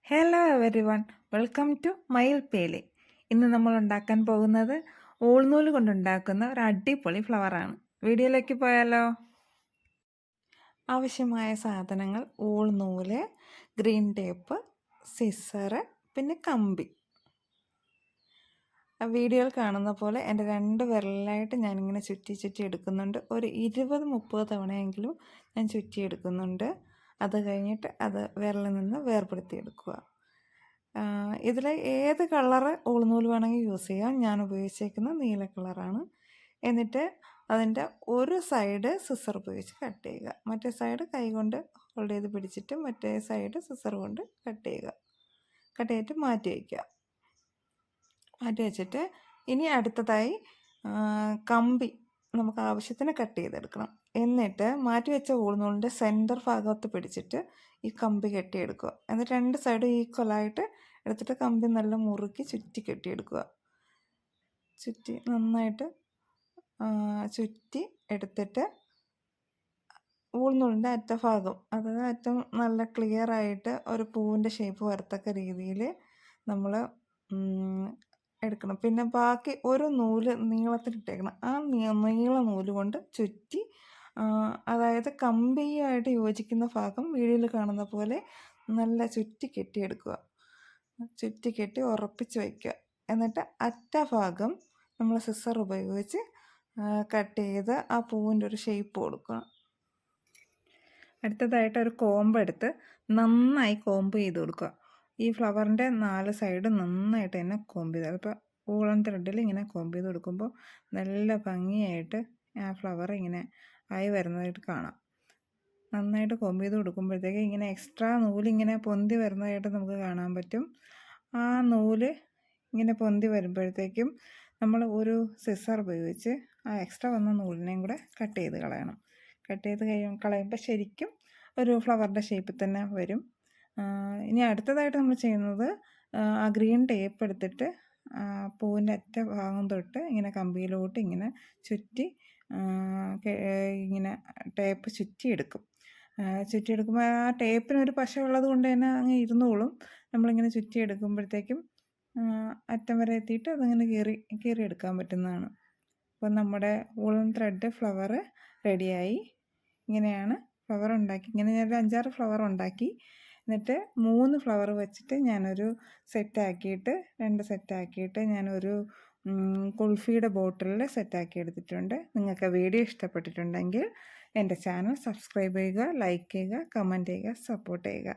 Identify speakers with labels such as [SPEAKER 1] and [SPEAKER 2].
[SPEAKER 1] Hello everyone, welcome to മയിൽ പേലി. ഇന്ന് നമ്മൾ ഉണ്ടാക്കാൻ പോകുന്നത് ഊൾനൂല് കൊണ്ടുണ്ടാക്കുന്ന ഒരു അടിപൊളി ഫ്ലവറാണ്. വീഡിയോയിലേക്ക് പോയാലോ? ആവശ്യമായ സാധനങ്ങൾ: ഊൾനൂല്, ഗ്രീൻ ടേപ്പ്, സിസറ്, പിന്നെ കമ്പി. വീഡിയോയിൽ കാണുന്ന പോലെ എൻ്റെ 2 വിരലിലായിട്ട് ഞാനിങ്ങനെ ചുറ്റി എടുക്കുന്നുണ്ട്. ഒരു 20-30 തവണയെങ്കിലും ഞാൻ ചുറ്റിയെടുക്കുന്നുണ്ട്. അത് കഴിഞ്ഞിട്ട് അത് വിരലിൽ നിന്ന് വേർപെടുത്തിയെടുക്കുക. ഇതിൽ ഏത് കളറ് ഊൾനൂല് വേണമെങ്കിൽ യൂസ് ചെയ്യാം. ഞാൻ ഉപയോഗിച്ചേക്കുന്നത് നീല കളറാണ്. എന്നിട്ട് അതിൻ്റെ ഒരു സൈഡ് സിസർ ഉപയോഗിച്ച് കട്ട് ചെയ്യുക. മറ്റേ സൈഡ് കൈകൊണ്ട് ഹോൾഡ് ചെയ്ത് പിടിച്ചിട്ട് മറ്റേ സൈഡ് സിസർ കൊണ്ട് കട്ട് ചെയ്യുക. കട്ട് ചെയ്തിട്ട് മാറ്റി വെച്ചിട്ട് ഇനി അടുത്തതായി കമ്പി നമുക്ക് ആവശ്യത്തിന് കട്ട് ചെയ്തെടുക്കണം. എന്നിട്ട് മാറ്റി വെച്ച ഊൾനൂലിൻ്റെ സെൻറ്റർ ഭാഗത്ത് പിടിച്ചിട്ട് ഈ കമ്പി കെട്ടിയെടുക്കുക. എന്നിട്ട് 2 സൈഡും ഈക്വലായിട്ട് എടുത്തിട്ട് കമ്പി നല്ല മുറുക്കി ചുറ്റി കെട്ടിയെടുക്കുക. ചുറ്റി നന്നായിട്ട് ചുറ്റി എടുത്തിട്ട് ഊൾനൂലിൻ്റെ അറ്റഭാഗം, അതായത് അറ്റം നല്ല ക്ലിയർ ആയിട്ട് ഒരു പൂവിൻ്റെ ഷേപ്പ് വരത്തക്ക രീതിയിൽ നമ്മൾ എടുക്കണം. പിന്നെ ബാക്കി ഒരു നൂല് നീളത്തിലിട്ടേക്കണം. ആ നീള നൂല് കൊണ്ട് ചുറ്റി, അതായത് കമ്പിയായിട്ട് യോജിക്കുന്ന ഭാഗം വീഡിയോയിൽ കാണുന്ന പോലെ നല്ല ചുറ്റി കെട്ടിയെടുക്കുക. ചുറ്റി കെട്ടി ഉറപ്പിച്ച് വയ്ക്കുക. എന്നിട്ട് അറ്റഭാഗം നമ്മൾ സിസർ ഉപയോഗിച്ച് കട്ട് ചെയ്ത് ആ പൂവിൻ്റെ ഒരു ഷേപ്പ് കൊടുക്കണം. അടുത്തതായിട്ട് ഒരു കോമ്പെടുത്ത് നന്നായി കോമ്പ് ചെയ്ത് കൊടുക്കുക. ഈ ഫ്ലവറിൻ്റെ 4 സൈഡ് നന്നായിട്ട് തന്നെ കോമ്പ് ചെയ്ത്, അതിപ്പോൾ ഊളൻ ത്രെഡിൽ ഇങ്ങനെ കോമ്പ് ചെയ്ത് കൊടുക്കുമ്പോൾ നല്ല ഭംഗിയായിട്ട് ആ ഫ്ലവർ ഇങ്ങനെ ആയി വരുന്നതായിട്ട് കാണാം. നന്നായിട്ട് കോമ്പ് ചെയ്ത് കൊടുക്കുമ്പോഴത്തേക്ക് ഇങ്ങനെ എക്സ്ട്രാ നൂലിങ്ങനെ പൊന്തി വരുന്നതായിട്ട് നമുക്ക് കാണാൻ പറ്റും. ആ നൂല് ഇങ്ങനെ പൊന്തി വരുമ്പോഴത്തേക്കും നമ്മൾ ഒരു സിസർ ഉപയോഗിച്ച് ആ എക്സ്ട്രാ വന്ന നൂലിനെയും കൂടെ കട്ട് ചെയ്ത് കളയണം. കട്ട് ചെയ്ത് കളയുമ്പോൾ ശരിക്കും ഒരു ഫ്ലവറിൻ്റെ ഷേപ്പിൽ തന്നെ വരും. ഇനി അടുത്തതായിട്ട് നമ്മൾ ചെയ്യുന്നത് ആ ഗ്രീൻ ടേപ്പ് എടുത്തിട്ട് പൂവിൻ്റെ അറ്റ ഭാഗം തൊട്ട് ഇങ്ങനെ കമ്പിയിലോട്ട് ഇങ്ങനെ ചുറ്റി ഇങ്ങനെ ടേപ്പ് ചുറ്റിയെടുക്കും. ചുറ്റിയെടുക്കുമ്പോൾ ആ ടേപ്പിനൊരു പശ ഉള്ളത് കൊണ്ട് തന്നെ അങ്ങ് ഇരുന്നോളും. നമ്മളിങ്ങനെ ചുറ്റിയെടുക്കുമ്പോഴത്തേക്കും അറ്റം വരെ എത്തിയിട്ട് അതിങ്ങനെ കീറി എടുക്കാൻ പറ്റുന്നതാണ്. അപ്പോൾ നമ്മുടെ ഊളൻ ത്രെഡ് ഫ്ലവർ റെഡിയായി. ഇങ്ങനെയാണ് ഫ്ലവർ ഉണ്ടാക്കി. ഇങ്ങനെ ഞാൻ 5-6 ഫ്ലവർ ഉണ്ടാക്കി. എന്നിട്ട് 3 ഫ്ലവർ വെച്ചിട്ട് ഞാനൊരു സെറ്റാക്കിയിട്ട് 2 സെറ്റാക്കിയിട്ട് ഞാനൊരു കുൾഫിയുടെ ബോട്ടിലിൽ സെറ്റാക്കി എടുത്തിട്ടുണ്ട്. നിങ്ങൾക്ക് വീഡിയോ ഇഷ്ടപ്പെട്ടിട്ടുണ്ടെങ്കിൽ എൻ്റെ ചാനൽ സബ്സ്ക്രൈബ് ചെയ്യുക, ലൈക്ക് ചെയ്യുക, കമൻറ്റ് ചെയ്യുക, സപ്പോർട്ട് ചെയ്യുക.